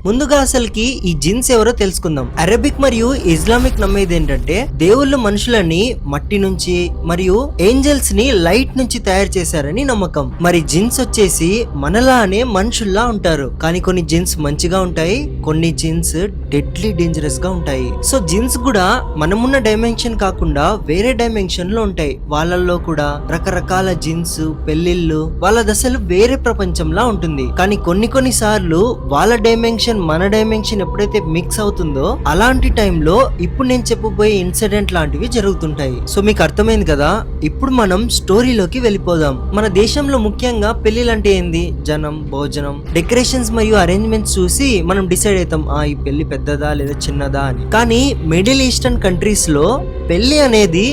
ముందుగా అసలుకి ఈ జిన్స్ ఎవరో తెలుసుకుందాం. అరబిక్ మరియు ఇస్లామిక్ నమ్మేది ఏంటంటే దేవుళ్ళు మనుషులని మట్టి నుంచి మరియు ఏంజల్స్ ని లైట్ నుంచి తయారు చేశారని నమ్మకం. మరి జిన్స్ వచ్చేసి మనలానే మనుషుల్లా ఉంటారు, కానీ కొన్ని జిన్స్ మంచిగా ఉంటాయి, కొన్ని జిన్స్ డెడ్లీ డేంజరస్ గా ఉంటాయి. సో జిన్స్ కూడా మనమున్న డైమెన్షన్ కాకుండా వేరే డైమెన్షన్ లో ఉంటాయి. వాళ్ళల్లో కూడా రకరకాల జిన్స్, పెళ్లిళ్ళు, వాళ్ళ దశలు వేరే ప్రపంచంలా ఉంటుంది. కానీ కొన్ని సార్లు వాళ్ళ డైమెన్షన్ మన డైమెన్షన్ ఎప్పుడైతే మిక్స్ అవుతుందో అలాంటి టైంలో ఇప్పుడు నేను చెప్పబోయే ఇన్సిడెంట్ లాంటివి జరుగుతుంటాయి. సో మీకు అర్థమైంది కదా. ఇప్పుడు మనం స్టోరీలోకి వెళ్ళిపోదాం. మన దేశంలో ముఖ్యంగా పెళ్లిలంటే ఏంది, జనం, భోజనం, డెకరేషన్స్ మరియు అరేంజ్మెంట్స్ చూసి మనం డిసైడ్ అవుతాం ఈ పెళ్లి పెద్దదా లేదా చిన్నదా అని. కానీ మిడిల్ ఈస్టర్న్ కంట్రీస్ లో పెళ్లి అనేది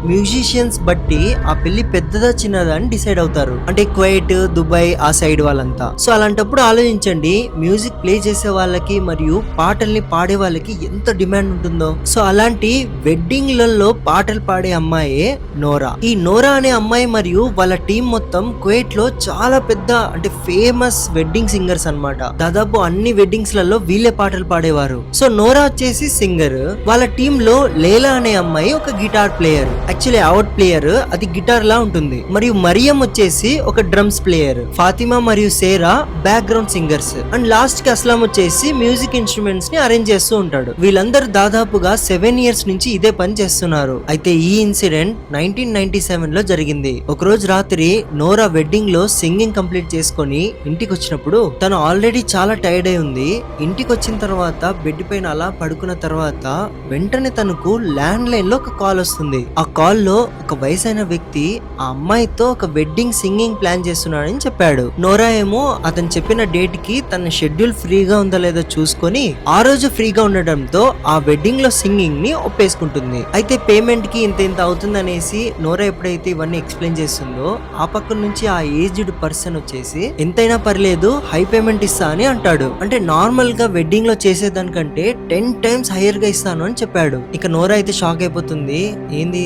మ్యూజిషియన్స్ బట్టి ఆ పెళ్లి పెద్దదా చిన్నదా అని డిసైడ్ అవుతారు. అంటే కువైట్, దుబాయ్ ఆ సైడ్ వాళ్ళంతా. సో అలాంటప్పుడు ఆలోచించండి, మ్యూజిక్ ప్లే చేసే వాళ్ళకి మరియు పాటల్ని పాడే వాళ్ళకి ఎంత డిమాండ్ ఉంటుందో. సో అలాంటి వెడ్డింగ్ లలో పాటలు పాడే అమ్మాయే నోరా. ఈ నోరా అనే అమ్మాయి మరియు వాళ్ళ టీం మొత్తం కువైట్ లో చాలా పెద్ద అంటే ఫేమస్ వెడ్డింగ్ సింగర్స్ అన్నమాట. దాదాపు అన్ని వెడ్డింగ్స్ లలో వీళ్ళే పాటలు పాడేవారు. సో నోరా వచ్చేసి సింగర్, వాళ్ళ టీమ్ లో లేలా అనే అమ్మాయి ఒక guitar player, actually out player, అది గిటార్ లా ఉంటుంది. మరియు మరియం వచ్చేసి ఒక డ్రమ్స్ ప్లేయర్, ఫాతిమా మరియు సేరా బ్యాక్గ్రౌండ్ సింగర్స్, అండ్ లాస్ట్ కి అస్లాం వచ్చేసి మ్యూజిక్ ఇన్స్ట్రుమెంట్స్ ని అరేంజ్ చేస్తూ ఉంటాడు. వీళ్ళందరూ దాదాపుగా 7 years నుంచి ఇదే పని చేస్తున్నారు. అయితే ఈ ఇన్సిడెంట్ 1997 లో జరిగింది. ఒక రోజు రాత్రి నోరా వెడ్డింగ్ లో సింగింగ్ కంప్లీట్ చేసుకొని ఇంటికి వచ్చినప్పుడు తను ఆల్రెడీ చాలా టైర్డ్ అయి ఉంది. ఇంటికి వచ్చిన తర్వాత బెడ్ పైన అలా పడుకున్న తర్వాత వెంటనే తనకు ల్యాండ్ లైన్ లో ఒక కాల్ వస్తుంది. ఆ కాల్ లో ఒక వయసైన వ్యక్తి ఆ అమ్మాయితో ఒక వెడ్డింగ్ సింగింగ్ ప్లాన్ చేస్తున్నాడని చెప్పాడు. నోరా ఏమో అతను చెప్పిన డేట్ కి తన షెడ్యూల్ ఫ్రీగా ఉందా లేదో చూసుకొని ఆ రోజు ఫ్రీగా ఉండడంతో ఆ వెడ్డింగ్ లో సింగింగ్ ని ఒప్పేసుకుంటుంది. అయితే పేమెంట్ కి ఇంత అవుతుంది అనేసి నోరా ఎప్పుడైతే ఇవన్నీ ఎక్స్ప్లెయిన్ చేస్తుందో ఆ పక్క నుంచి ఆ ఏజ్డ్ పర్సన్ వచ్చేసి ఎంతైనా పర్లేదు హై పేమెంట్ ఇస్తా అని అంటాడు. అంటే నార్మల్ గా వెడ్డింగ్ లో చేసేదానికంటే 10 times హైయర్ గా ఇస్తాను అని చెప్పాడు. ఇక నోరా అయితే షాక్ అయిపోతుంది, ఏంది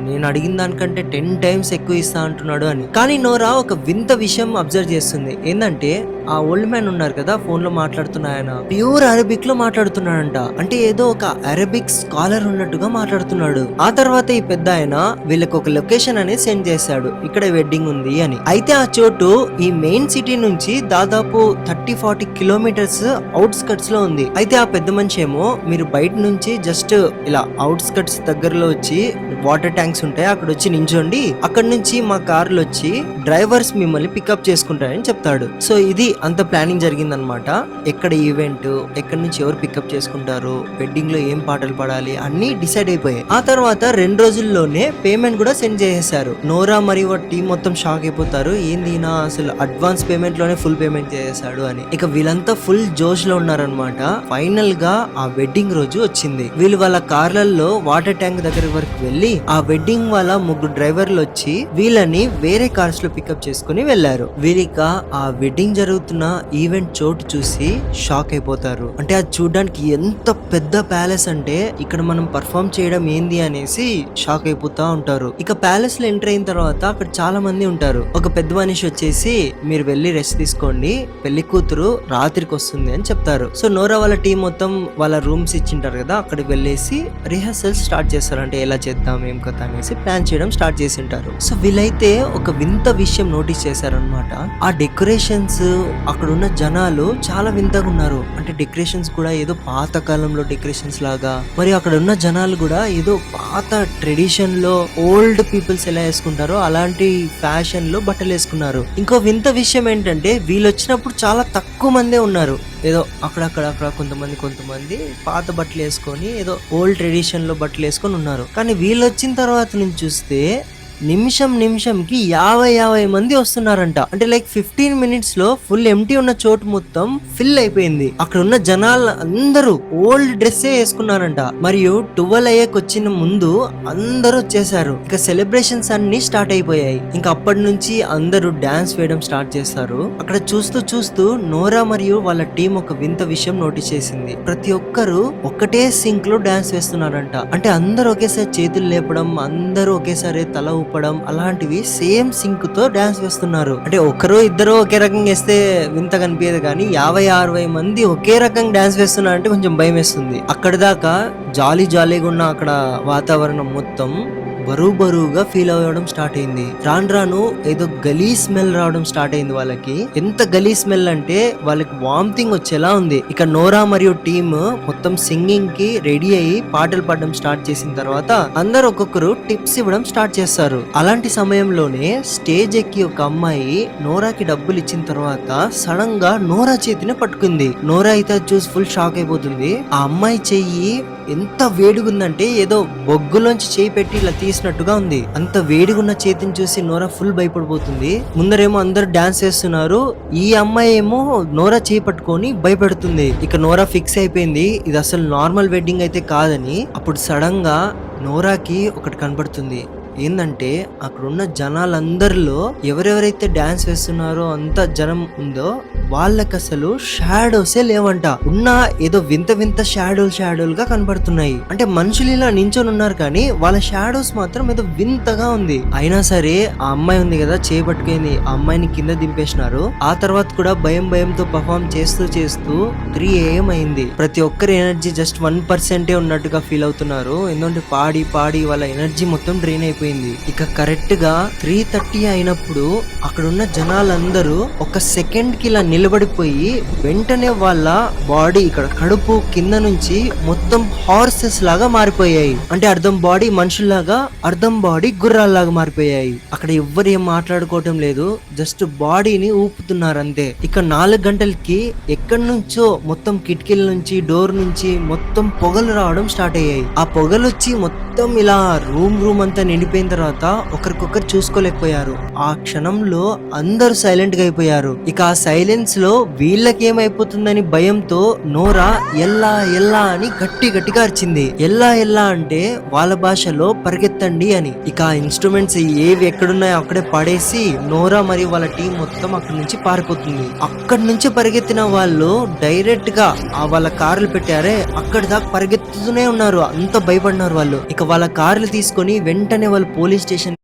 నేను అడిగిన దానికంటే 10 times ఎక్కువ ఇస్తా అంటున్నాడు అని. కానీ నోరా ఒక వింత విషయం అబ్జర్వ్ చేస్తుంది. ఏంటంటే ఆ ఓల్డ్ మ్యాన్ ఉన్నారు కదా ఫోన్ లో మాట్లాడుతున్న ఆయన ప్యూర్ అరబిక్ లో మాట్లాడుతున్నాడంట. అంటే ఏదో ఒక అరబిక్ స్కాలర్ ఉన్నట్టుగా మాట్లాడుతున్నాడు. ఆ తర్వాత ఈ పెద్ద ఆయన వీళ్ళకి ఒక లొకేషన్ అనేది సెండ్ చేశాడు, ఇక్కడ వెడ్డింగ్ ఉంది అని. అయితే ఆ చోటు ఈ మెయిన్ సిటీ నుంచి దాదాపు 30-40 kilometers అవుట్స్కట్స్ లో ఉంది. అయితే ఆ పెద్ద మనిషి ఏమో మీరు బయట నుంచి జస్ట్ ఇలా అవుట్స్కట్స్ దగ్గరలో వచ్చి వాటర్ ట్యాంక్స్ ఉంటాయి, అక్కడ వచ్చి నించోండి, అక్కడ నుంచి మా కార్లు వచ్చి డ్రైవర్స్ మిమ్మల్ని పికప్ చేసుకుంటారని చెప్తాడు. సో ఇది అంత ప్లానింగ్ జరిగిందనమాట. ఎక్కడ ఈవెంట్, ఎక్కడి నుంచి ఎవరు పికప్ చేసుకుంటారు, వెడ్డింగ్ లో ఏం పాటలు పాడాలి అన్ని డిసైడ్ అయిపోయాయి. ఆ తర్వాత 2 రోజుల్లోనే పేమెంట్ కూడా సెండ్ చేసేసారు. నోరా మరియు టీం మొత్తం షాక్ అయిపోతారు, ఏంది నా అసలు అడ్వాన్స్ పేమెంట్ లోనే ఫుల్ పేమెంట్ చేసేసాడు అని. ఇక వీళ్ళంతా ఫుల్ జోష్ లో ఉన్నారనమాట. ఫైనల్ గా ఆ వెడ్డింగ్ రోజు వచ్చింది. వీళ్ళు వాళ్ళ కార్లలో వాటర్ ట్యాంక్ దగ్గర వరకు వెళ్ళి ఆ వెడ్డింగ్ వాళ్ళ 3 డ్రైవర్లు వచ్చి వీళ్ళని వేరే కార్స్ లో పికప్ చేసుకుని వెళ్లారు. వీళ్ళక ఆ వెడ్డింగ్ జరుగుతున్న ఈవెంట్ చోటు చూసి షాక్ అయిపోతారు. అంటే అది చూడడానికి ఎంత పెద్ద ప్యాలెస్ అంటే ఇక్కడ మనం పర్ఫామ్ చేయడం ఏంది అనేసి షాక్ అయిపోతా ఉంటారు. ఇక ప్యాలెస్ లో ఎంటర్ అయిన తర్వాత అక్కడ చాలా మంది ఉంటారు. ఒక పెద్ద మనిషి వచ్చేసి మీరు వెళ్ళి రెస్ట్ తీసుకోండి, పెళ్లి కూతురు రాత్రికి వస్తుంది అని చెప్తారు. సో నోరా వాళ్ళ టీం మొత్తం వాళ్ళ రూమ్స్ ఇచ్చింటారు కదా, అక్కడికి వెళ్ళేసి రిహర్సల్స్ స్టార్ట్ చేస్తారు. అంటే ఎలా చేద్దాం ఏం కథ అనేసి ప్లాన్ చేయడం స్టార్ట్ చేసి ఉంటారు. సో వీళ్ళైతే ఒక వింత విషయం నోటీస్ చేశారనమాట. ఆ డెకరేషన్స్, అక్కడ ఉన్న జనాలు చాలా వింతగా ఉన్నారు. అంటే డెకరేషన్స్ కూడా ఏదో పాత కాలంలో డెకరేషన్స్ లాగా, మరి అక్కడ ఉన్న జనాలు కూడా ఏదో పాత ట్రెడిషన్ లో ఓల్డ్ పీపుల్స్ ఎలా వేసుకుంటారో అలాంటి ఫ్యాషన్ లో బట్టలు వేసుకున్నారు. ఇంకో వింత విషయం ఏంటంటే వీళ్ళు వచ్చినప్పుడు చాలా తక్కువ మందే ఉన్నారు. ఏదో అక్కడ కొంతమంది పాత బట్టలు వేసుకొని ఏదో ఓల్డ్ ట్రెడిషన్ లో బట్టలు వేసుకొని ఉన్నారు. కానీ వీళ్ళు వచ్చిన తర్వాత నుంచి చూస్తే నిమిషంకి 50 మంది వస్తున్నారంట. అంటే లైక్ 15 minutes లో ఫుల్ ఎంటీ ఉన్న చోటు మొత్తం ఫిల్ అయిపోయింది. అక్కడ ఉన్న జనాలు అందరూ ఓల్డ్ డ్రెస్ వేసుకున్నారంట. మరియు 12 అయ్యాక వచ్చిన ముందు అందరూ వచ్చేసారు. ఇక సెలబ్రేషన్స్ అన్ని స్టార్ట్ అయిపోయాయి. ఇంకా అప్పటి నుంచి అందరూ డాన్స్ వేయడం స్టార్ట్ చేస్తారు. అక్కడ చూస్తూ నోరా మరియు వాళ్ళ టీం ఒక వింత విషయం నోటీస్ చేసింది. ప్రతి ఒక్కరు ఒకటే సింక్ లో డాన్స్ వేస్తున్నారంట. అంటే అందరూ ఒకేసారి చేతులు లేపడం, అందరూ ఒకేసారి తల ఊపడం అలాంటివి సేమ్ సింక్ తో డాన్స్ వేస్తున్నారు. అంటే ఒకరో ఇద్దరు ఒకే రకంగా వేస్తే వింత కనిపించదు కానీ 50-60 మంది ఒకే రకంగా డాన్స్ వేస్తున్నారు అంటే కొంచెం భయం వేస్తుంది. అక్కడ దాకా జాలీగా ఉన్న అక్కడ వాతావరణం మొత్తం బరువుగా ఫీల్ అవ్వడం స్టార్ట్ అయింది. రాను ఏదో గలీ స్మెల్ రావడం స్టార్ట్ అయింది వాళ్ళకి. ఎంత గలీ స్మెల్ అంటే వాళ్ళకి వామిటింగ్ వచ్చేలా ఉంది. ఇక నోరా మరియు టీమ్ మొత్తం సింగింగ్ కి రెడీ అయ్యి పాటలు పాడడం స్టార్ట్ చేసిన తర్వాత అందరు ఒక్కొక్కరు టిప్స్ ఇవ్వడం స్టార్ట్ చేస్తారు. అలాంటి సమయంలోనే స్టేజ్ ఎక్కి ఒక అమ్మాయి నోరాకి డబ్బులు ఇచ్చిన తర్వాత సడన్ గా నోరా చేతిని పట్టుకుంది. నోరా అయితే చూసి ఫుల్ షాక్ అయిపోతుంది. ఆ అమ్మాయి చెయ్యి ఎంత వేడిగుందంటే ఏదో బొగ్గులోంచి చేయి పెట్టి ఇలా తీసినట్టుగా ఉంది. అంత వేడిగున్న చేతిని చూసి నోరా ఫుల్ భయపడిపోతుంది. ముందరేమో అందరు డాన్స్ చేస్తున్నారు, ఈ అమ్మాయి ఏమో నోరా చేయి పట్టుకొని భయపెడుతుంది. ఇక నోరా ఫిక్స్ అయిపోయింది ఇది అసలు నార్మల్ వెడ్డింగ్ అయితే కాదని. అప్పుడు సడన్ గా నోరాకి ఒకటి కనబడుతుంది. ఏందంటే అక్కడున్న జనాలందరిలో ఎవరెవరైతే డాన్స్ వేస్తున్నారో అంత జనం ఉందో వాళ్ళకి అసలు షాడోసే లేవంట. ఉన్న ఏదో వింత షాడోలుగా కనబడుతున్నాయి. అంటే మనుషులు ఇలా నించొని ఉన్నారు కానీ వాళ్ళ షాడోస్ మాత్రం ఏదో వింతగా ఉంది. అయినా సరే ఆ అమ్మాయి ఉంది కదా చేపట్టుకుంది, ఆ అమ్మాయిని కింద దింపేసినారు. ఆ తర్వాత కూడా భయంతో పర్ఫామ్ చేస్తూ 3 AM అయింది. ప్రతి ఒక్కరి ఎనర్జీ జస్ట్ 1% ఉన్నట్టుగా ఫీల్ అవుతున్నారు. ఎందుకంటే పాడి వాళ్ళ ఎనర్జీ మొత్తం డ్రైన్ అయిపోయింది. ఇక కరెక్ట్ గా 3:30 అయినప్పుడు అక్కడున్న జనాలందరూ ఒక సెకండ్ కి ఇలా నిలబడిపోయి వెంటనే వాళ్ళ బాడీ ఇక్కడ కడుపు కింద నుంచి మొత్తం హార్సెస్ లాగా మారిపోయాయి. అంటే అర్ధం బాడీ మనుషుల్లాగా, అర్ధం బాడీ గుర్రాల్లాగా మారిపోయాయి. అక్కడ ఎవ్వరు ఏం మాట్లాడుకోవటం లేదు, జస్ట్ బాడీని ఊపుతున్నారు అంతే. ఇక 4 గంటలకి ఎక్కడి నుంచో మొత్తం కిటికీల నుంచి డోర్ నుంచి మొత్తం పొగలు రావడం స్టార్ట్ అయ్యాయి. ఆ పొగలు వచ్చి మొత్తం ఇలా రూమ్ అంతా నిండిపోయిన తర్వాత ఒకరికొకరు చూసుకోలేకపోయారు. ఆ క్షణంలో అందరూ సైలెంట్ గా అయిపోయారు. ఇక ఆ సైలెన్స్ లో వీళ్ళకేమైపోతుందని భయంతో నోరా ఎల్లా అని గట్టిగా అరిచింది. ఎల్లా అంటే వాళ్ళ భాషలో పరిగెత్తండి అని. ఇక ఆ ఇన్స్ట్రుమెంట్స్ ఏవి ఎక్కడున్నాయో అక్కడే పడేసి నోరా మరియు వాళ్ళ టీం మొత్తం అక్కడి నుంచి పారిపోతుంది. అక్కడి నుంచి పరిగెత్తిన వాళ్ళు డైరెక్ట్ గా వాళ్ళ కార్లు పెట్టారే అక్కడి దాకా పరిగెత్తుతూనే ఉన్నారు. అంత భయపడినారు వాళ్ళు. ఇక వాళ్ళ కార్లు తీసుకొని వెంటనే వాళ్ళు పోలీస్ స్టేషన్